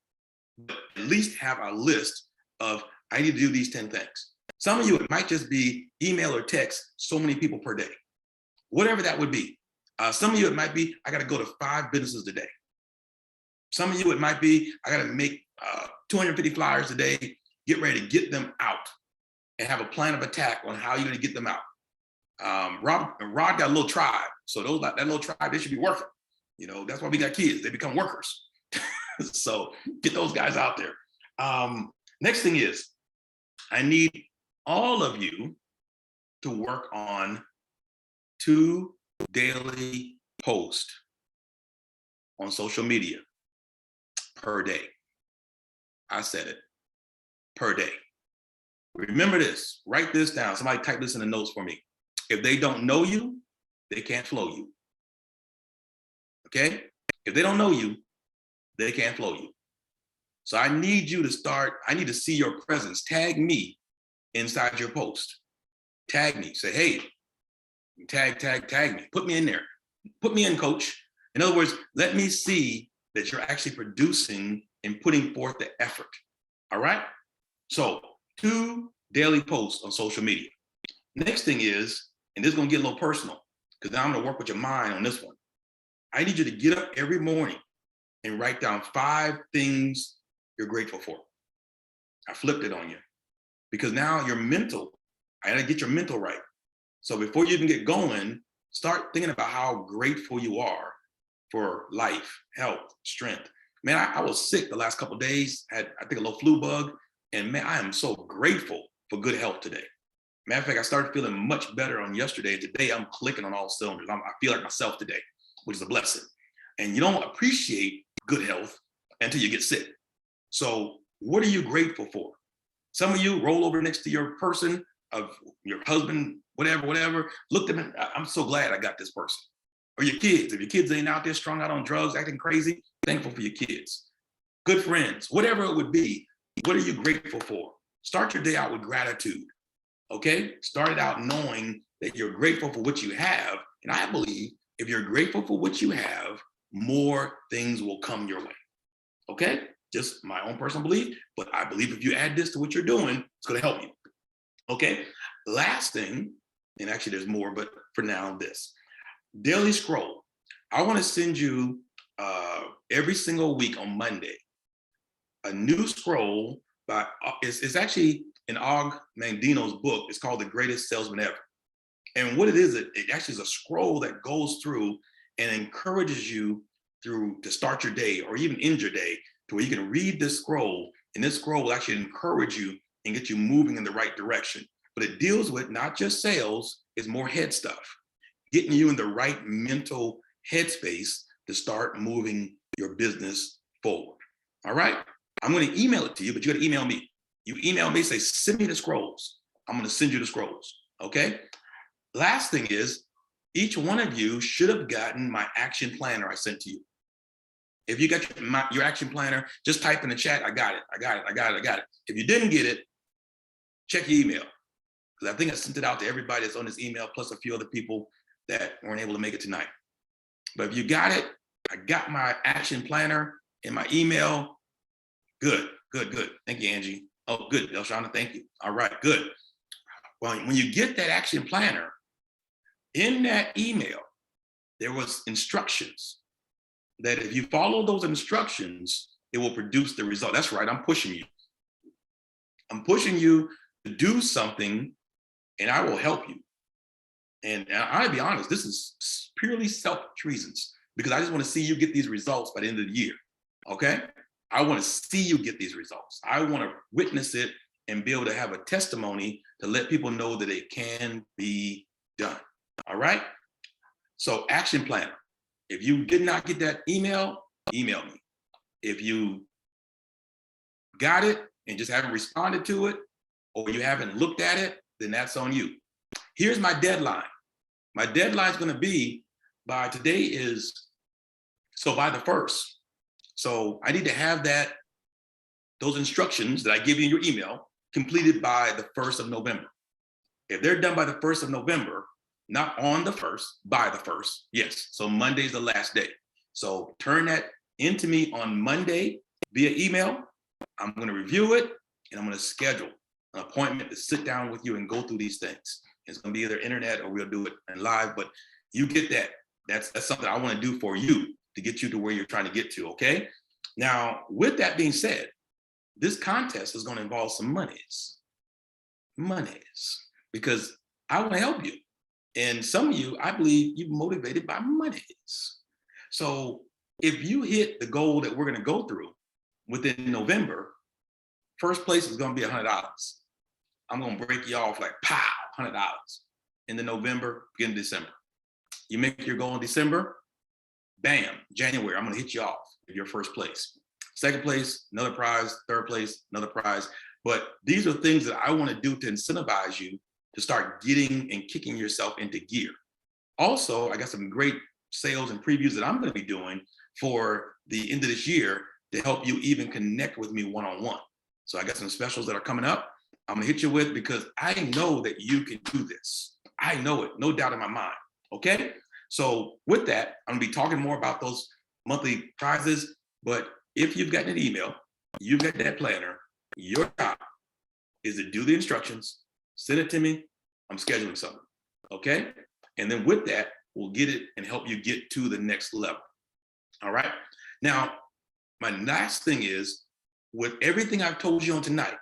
A: But at least have a list of, I need to do these 10 things. Some of you, it might just be email or text so many people per day, whatever that would be. Some of you, it might be, I got to go to 5 businesses a day. Some of you, it might be, I got to make 250 flyers a day, get ready to get them out and have a plan of attack on how you're going to get them out. Rod got a little tribe. So that little tribe, they should be working. You know, that's why we got kids. They become workers. So get those guys out there. Next thing is, I need all of you to work on 2 daily posts on social media per day. I said it, per day. Remember this, write this down. Somebody type this in the notes for me. If they don't know you, they can't flow you. Okay? If they don't know you, they can't flow you. So I need you to start, I need to see your presence. Tag me inside your post. Tag me, say, hey, tag me, put me in there. Put me in, coach. In other words, let me see that you're actually producing and putting forth the effort. All right? So 2 daily posts on social media. Next thing is, and this is gonna get a little personal, because now I'm gonna work with your mind on this one. I need you to get up every morning and write down 5 things you're grateful for. I flipped it on you because now your mental, I gotta get your mental right. So before you even get going, start thinking about how grateful you are for life, health, strength. Man, I was sick the last couple of days, had I think a little flu bug, and man, I am so grateful for good health today. Matter of fact, I started feeling much better on yesterday. Today, I'm clicking on all cylinders. I feel like myself today, which is a blessing. And you don't appreciate good health until you get sick. So what are you grateful for? Some of you roll over next to your person, of your husband, whatever, look at them, I'm so glad I got this person. Or your kids, if your kids ain't out there strung out on drugs, acting crazy, thankful for your kids. Good friends, whatever it would be, what are you grateful for? Start your day out with gratitude, okay? Start it out knowing that you're grateful for what you have. And I believe if you're grateful for what you have, more things will come your way, okay? Just my own personal belief, but I believe if you add this to what you're doing, it's gonna help you, okay? Last thing, and actually there's more, but for now, this. Daily scroll. I wanna send you every single week on Monday, a new scroll by, it's actually in Og Mandino's book. It's called The Greatest Salesman Ever. And what it is, it actually is a scroll that goes through and encourages you to start your day or even end your day to where you can read this scroll, and this scroll will actually encourage you and get you moving in the right direction. But it deals with not just sales, it's more head stuff, getting you in the right mental headspace to start moving your business forward. All right? I'm going to email it to you, but you got to email me. You email me, say, send me the scrolls. I'm going to send you the scrolls. Okay? Last thing is, each one of you should have gotten my action planner I sent to you. If you got your action planner, just type in the chat, I got it. If you didn't get it, check your email. Because I think I sent it out to everybody that's on this email, plus a few other people that weren't able to make it tonight. But if you got it, I got my action planner in my email. Good. Thank you, Angie. Oh, good, Elshana, thank you. All right, good. Well, when you get that action planner, in that email, there was instructions that if you follow those instructions, it will produce the result. That's right, I'm pushing you. I'm pushing you to do something and I will help you. And I'll be honest, this is purely selfish reasons, because I just want to see you get these results by the end of the year. Okay? I want to see you get these results. I want to witness it and be able to have a testimony to let people know that it can be done. All right? So action planner. If you did not get that email me. If you got it and just haven't responded to it, or you haven't looked at it, then that's on you. Here's my deadline. My deadline is going to be by today is, so by the 1st. So I need to have those instructions that I give you in your email completed by the 1st of November. If they're done by the 1st of November, not on the 1st, by the 1st, yes. So Monday's the last day. So turn that into me on Monday via email. I'm going to review it and I'm going to schedule an appointment to sit down with you and go through these things. It's going to be either internet or we'll do it in live, but you get that. That's something I want to do for you to get you to where you're trying to get to, okay? Now, with that being said, this contest is going to involve some monies, because I want to help you. And some of you, I believe you're motivated by monies. So if you hit the goal that we're going to go through within November, first place is going to be $100. I'm going to break you off like, pow, $100 in the November, beginning of December. You make your goal in December, bam, January, I'm going to hit you off if you're first place. Second place, another prize. Third place, another prize. But these are things that I want to do to incentivize you to start getting and kicking yourself into gear. Also, I got some great sales and previews that I'm going to be doing for the end of this year to help you even connect with me one-on-one. So I got some specials that are coming up I'm going to hit you with, because I know that you can do this. I know it, no doubt in my mind. Okay? So with that, I'm going to be talking more about those monthly prizes. But if you've gotten an email, you've got that planner, your job is to do the instructions, send it to me. I'm scheduling something. Okay? And then with that, we'll get it and help you get to the next level. All right? Now, my last thing is, with everything I've told you on tonight,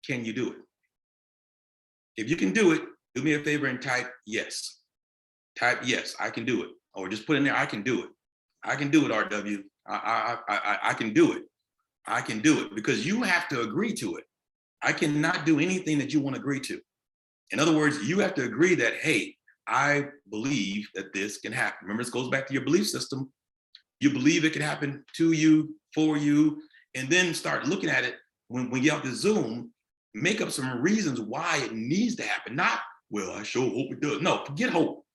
A: can you do it? If you can do it, do me a favor and type yes. Type yes, I can do it. Or just put in there, I can do it. I can do it, RW. I can do it. I can do it, because you have to agree to it. I cannot do anything that you won't agree to. In other words, you have to agree that, hey, I believe that this can happen. Remember, this goes back to your belief system. You believe it can happen to you, for you, and then start looking at it when you have the Zoom, make up some reasons why it needs to happen. Not, well, I sure hope it does. No, forget hope.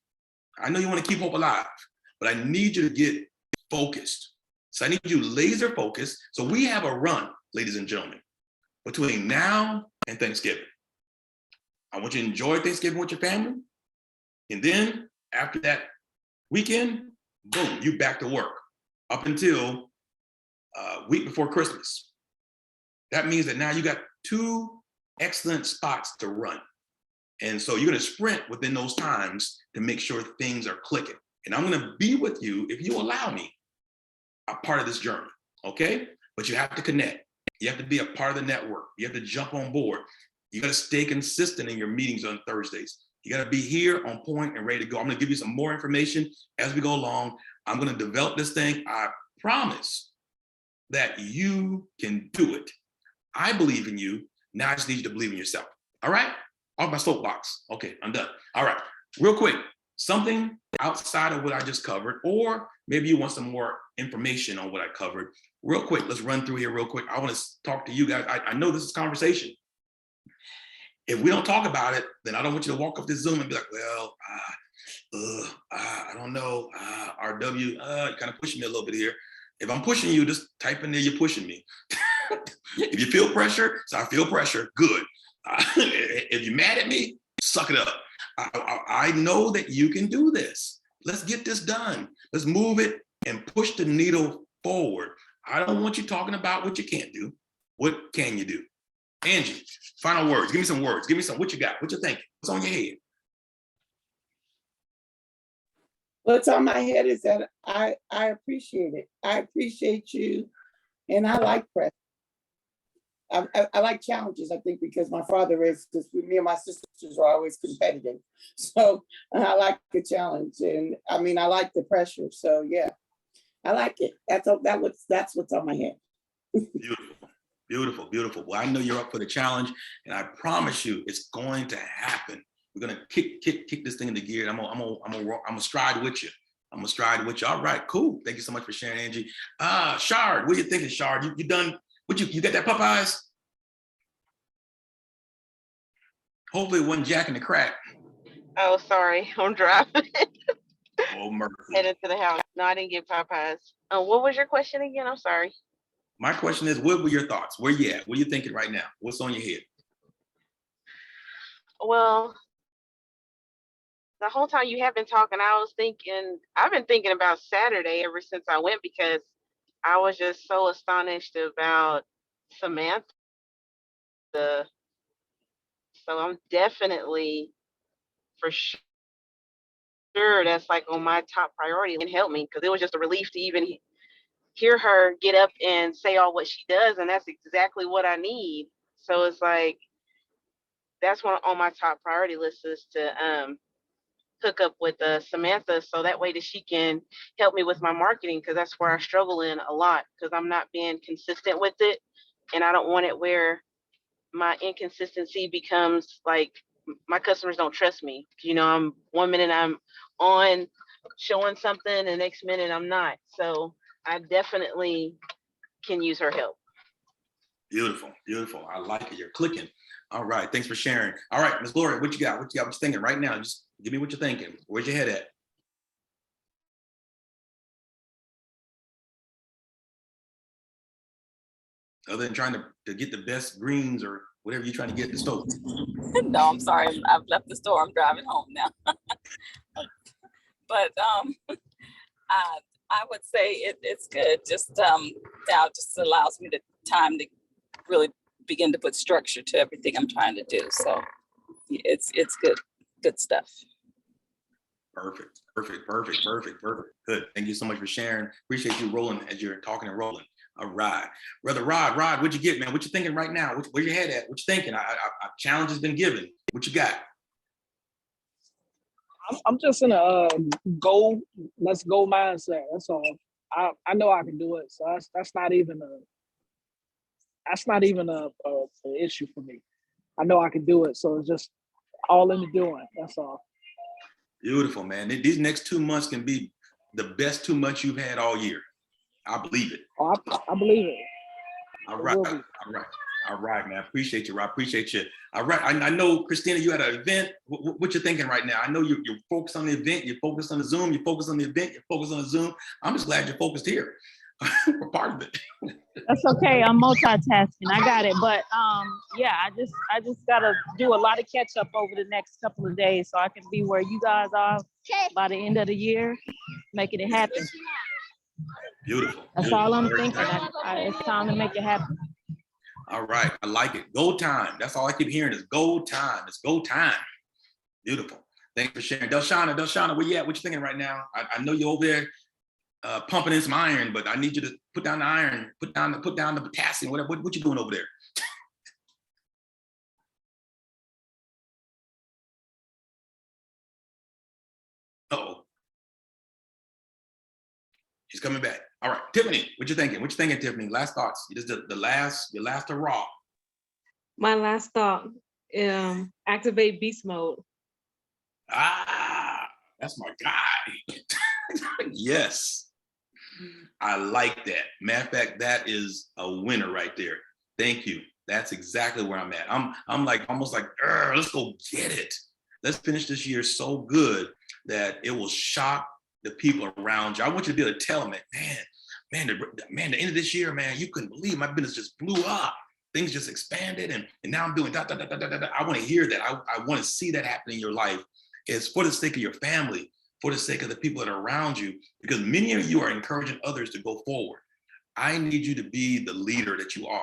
A: I know you want to keep hope alive, but I need you to get focused. So I need you laser focused. So we have a run, ladies and gentlemen, between now and Thanksgiving. I want you to enjoy Thanksgiving with your family. And then after that weekend, boom, you back to work up until a week before Christmas. That means that now you got 2 excellent spots to run. And so you're going to sprint within those times to make sure things are clicking. And I'm going to be with you, if you allow me, a part of this journey, okay? But you have to connect. You have to be a part of the network. You have to jump on board. You got to stay consistent in your meetings on Thursdays. You got to be here on point and ready to go. I'm going to give you some more information as we go along. I'm going to develop this thing. I promise that you can do it. I believe in you. Now I just need you to believe in yourself. All right? Off my soapbox. Okay, I'm done. All right, real quick, something outside of what I just covered, or maybe you want some more information on what I covered. Real quick, let's run through here real quick. I want to talk to you guys. I know this is conversation. If we don't talk about it, then I don't want you to walk off this Zoom and be like, well, I don't know, RW, you kind of pushing me a little bit here. If I'm pushing you, just type in there, you're pushing me. If you feel pressure, so I feel pressure, good. If you're mad at me, suck it up. I know that you can do this. Let's get this done. Let's move it and push the needle forward. I don't want you talking about what you can't do. What can you do? Angie, final words. Give me some words. Give me some, what you got? What you thinking? What's on your head?
B: What's on my head is that I appreciate it. I appreciate you, and I like press. I like challenges, I think, because my father is, because me and my sisters are always competitive. So I like the challenge, and I mean, I like the pressure. So yeah, I like it. That's what's on my head.
A: Beautiful, beautiful, beautiful. Well, I know you're up for the challenge, and I promise you, it's going to happen. We're gonna kick this thing into gear. I'm gonna stride with you. I'm gonna stride with you. All right, cool. Thank you so much for sharing, Angie. Shard, what are you thinking, Shard? You done? What you got that Popeyes? Hopefully it wasn't Jack in the Crack.
E: Oh, sorry, I'm driving.
A: Oh, mercy.
E: Headed to the house. No, I didn't get Popeyes. What was your question again? I'm sorry.
A: My question is, what were your thoughts? Where you at? What are you thinking right now? What's on your head?
E: Well, the whole time you have been talking, I've been thinking about Saturday ever since I went, because I was just so astonished about Samantha. So I'm definitely, for sure, that's like on my top priority, and help me, because it was just a relief to even hear her get up and say all what she does, and that's exactly what I need. So it's like, that's one on my top priority list, is to hook up with Samantha, so that way that she can help me with my marketing, because that's where I struggle in a lot, because I'm not being consistent with it, and I don't want it where my inconsistency becomes like my customers don't trust me. I'm 1 minute I'm on showing something, and next minute I'm not. So I definitely can use her help.
A: Beautiful, beautiful. I like it. You're clicking. All right, thanks for sharing. All right, Ms. Gloria, what you got? What you thinking right now? Just give me what you're thinking. Where's your head at? Other than trying to get the best greens or whatever you're trying to get at the stove.
F: No, I'm sorry. I've left the store. I'm driving home now. But I would say it's good. Just now just allows me the time to really begin to put structure to everything I'm trying to do. So it's good stuff.
A: Perfect. Good. Thank you so much for sharing. Appreciate you rolling as you're talking and rolling. All right. Brother Rod, what'd you get, man? What you thinking right now? Where's your head at? What you thinking? A challenge has been given. What you got?
D: I'm just in a let's go mindset. That's all. I know I can do it. So that's not even a issue for me. I know I can do it. So it's just all in the doing. That's all.
A: Beautiful, man. These next 2 months can be the best 2 months you've had all year. I believe it.
D: Oh, I believe it.
A: All right, man. Appreciate you, Rob. Appreciate you. All right. I know, Christina, you had an event. What you thinking right now? I know you're focused on the event. You're focused on the Zoom. You're focused on the event. You're focused on the Zoom. I'm just glad you're focused here. We're part of it.
H: That's okay. I'm multitasking. I got it. But yeah, I just gotta do a lot of catch up over the next couple of days so I can be where you guys are by the end of the year, making it happen.
A: Beautiful.
H: That's all I'm thinking. It's time to make it happen.
A: All right. I like it. Go time. That's all I keep hearing is go time. It's go time. Beautiful. Thanks for sharing. Delshana, where you at? What you thinking right now? I know you're over there pumping in some iron, but I need you to put down the iron, put down the potassium, whatever. What you doing over there? Uh-oh. She's coming back. All right, Tiffany, what you thinking? Tiffany? Last thoughts. You just your last hurrah.
C: My last thought, activate beast mode.
A: That's my guy. Yes. I like that. Matter of fact, that is a winner right there. Thank you. That's exactly where I'm at. I'm like almost like, let's go get it. Let's finish this year so good that it will shock the people around you. I want you to be able to tell them, the end of this year, man, you couldn't believe my business just blew up. Things just expanded, and now I'm doing da, da, da, da, da, da. I want to hear that. I want to see that happen in your life. It's for the sake of your family, for the sake of the people that are around you, because many of you are encouraging others to go forward. I need you to be the leader that you are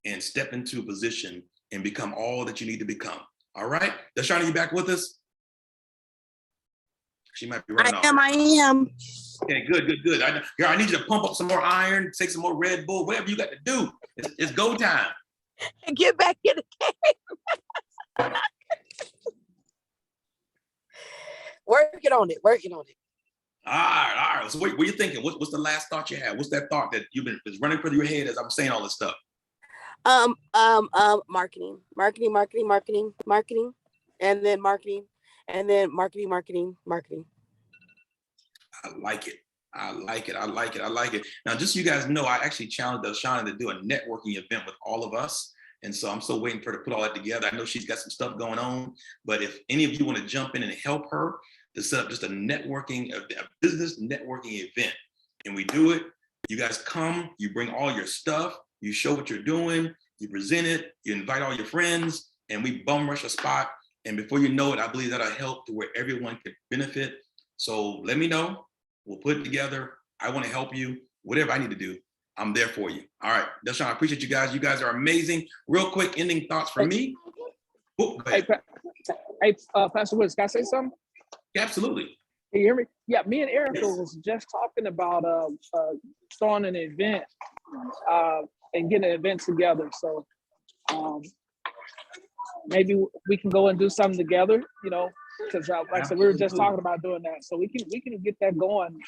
A: and step into a position and become all that you need to become. All right? Dashana, you back with us? She might be running off.
G: I am.
A: Okay, good. I need you to pump up some more iron, take some more Red Bull, whatever you got to do. It's go time.
G: and get back in the game. Working on it.
A: All right. So what are you thinking? What's the last thought you had? What's that thought that is running through your head as I'm saying all this stuff?
G: Marketing, and then marketing, and then marketing.
A: I like it. Now, just so you guys know, I actually challenged Shauna to do a networking event with all of us. And so I'm still waiting for her to put all that together. I know she's got some stuff going on, but if any of you want to jump in and help her to set up just a business networking event, and we do it, you guys come, you bring all your stuff, you show what you're doing, you present it, you invite all your friends, and we bum rush a spot. And before you know it, I believe that'll help to where everyone can benefit. So let me know. We'll put it together. I want to help you. Whatever I need to do, I'm there for you. All right, Deshaun, I appreciate you guys. You guys are amazing. Real quick, ending thoughts from me. Oh, go ahead.
D: Hey, Pastor Woods, can I say something?
A: Yeah, absolutely.
D: Can you hear me? Yeah, me and Erica was just talking about starting an event and getting an event together. So maybe we can go and do something together, you know, because like I said, we were just talking about doing that. So we can get that going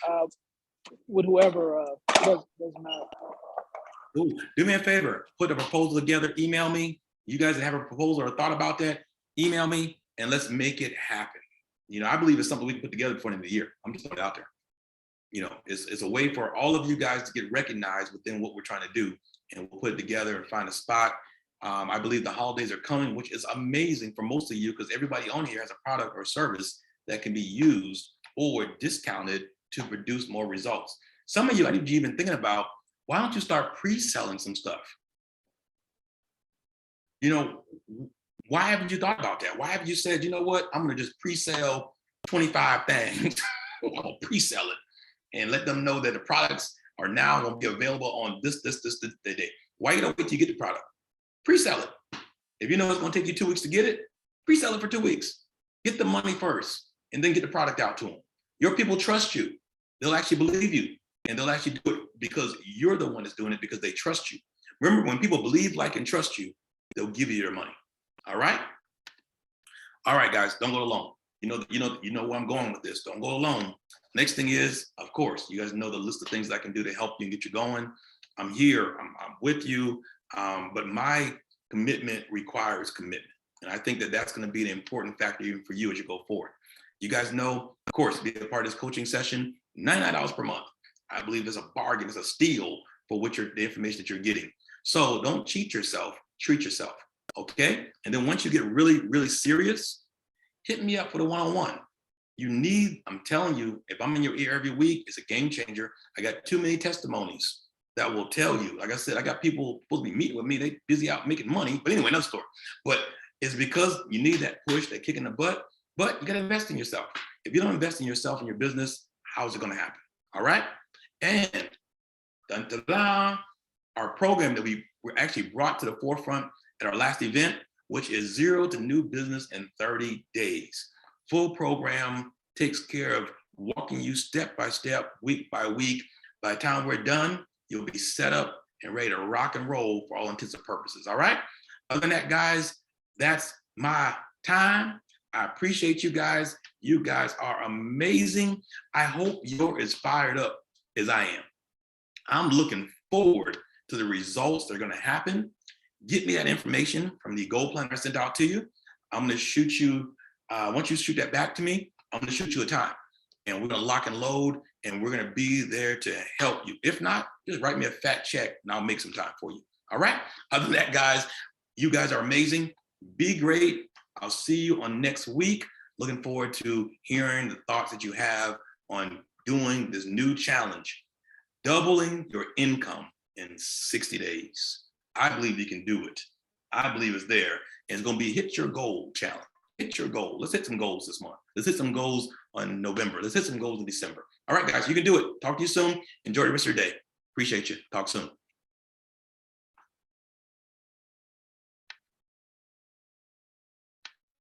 D: with whoever doesn't matter.
A: Ooh, do me a favor, put a proposal together, email me. You guys that have a proposal or thought about that, email me and let's make it happen. You know, I believe it's something we can put together before the end of the year. I'm just putting it out there. You know, it's a way for all of you guys to get recognized within what we're trying to do, and we'll put it together and find a spot. I believe the holidays are coming, which is amazing for most of you because everybody on here has a product or service that can be used or discounted to produce more results. Some of you, I need you even thinking about, why don't you start pre-selling some stuff? You know, why haven't you thought about that? Why haven't you said, you know what, I'm gonna just pre-sell 25 things. I'm gonna pre-sell it and let them know that the products are now gonna be available on this day. Why you don't wait till you get the product? Pre-sell it. If you know it's gonna take you 2 weeks to get it, pre-sell it for 2 weeks. Get the money first and then get the product out to them. Your people trust you. They'll actually believe you and they'll actually do it because you're the one that's doing it because they trust you. Remember, when people believe, like, and trust you, they'll give you your money. All right? All right, guys, don't go alone. You know where I'm going with this. Don't go alone. Next thing is, of course, you guys know the list of things that I can do to help you and get you going. I'm here, I'm with you, but my commitment requires commitment. And I think that that's gonna be an important factor even for you as you go forward. You guys know, of course, be a part of this coaching session, $99 per month. I believe it's a bargain, it's a steal for the information that you're getting. So don't cheat yourself, treat yourself, okay? And then once you get really, really serious, hit me up for the one-on-one. I'm telling you, if I'm in your ear every week, it's a game changer. I got too many testimonies that will tell you. Like I said, I got people supposed to be meeting with me, they busy out making money, but anyway, another story. But it's because you need that push, that kick in the butt, but you gotta invest in yourself. If you don't invest in yourself and your business, how's it gonna happen? All right? And our program that we were actually brought to the forefront at our last event, which is Zero to New Business in 30 Days. Full program takes care of walking you step by step, week by week. By the time we're done, you'll be set up and ready to rock and roll for all intents and purposes, all right? Other than that, guys, that's my time. I appreciate you guys. You guys are amazing. I hope you're as fired up as I am. I'm looking forward to the results that are gonna happen. Get me that information from the goal plan I sent out to you. I'm gonna shoot you, once you shoot that back to me, I'm gonna shoot you a time. And we're gonna lock and load and we're gonna be there to help you. If not, just write me a fat check and I'll make some time for you, all right? Other than that, guys, you guys are amazing. Be great. I'll see you on next week. Looking forward to hearing the thoughts that you have on doing this new challenge, doubling your income in 60 days. I believe you can do it. I believe it's there. And it's gonna be hit your goal challenge. Hit your goal. Let's hit some goals this month. Let's hit some goals on November. Let's hit some goals in December. All right, guys, you can do it. Talk to you soon. Enjoy the rest of your day. Appreciate you. Talk soon.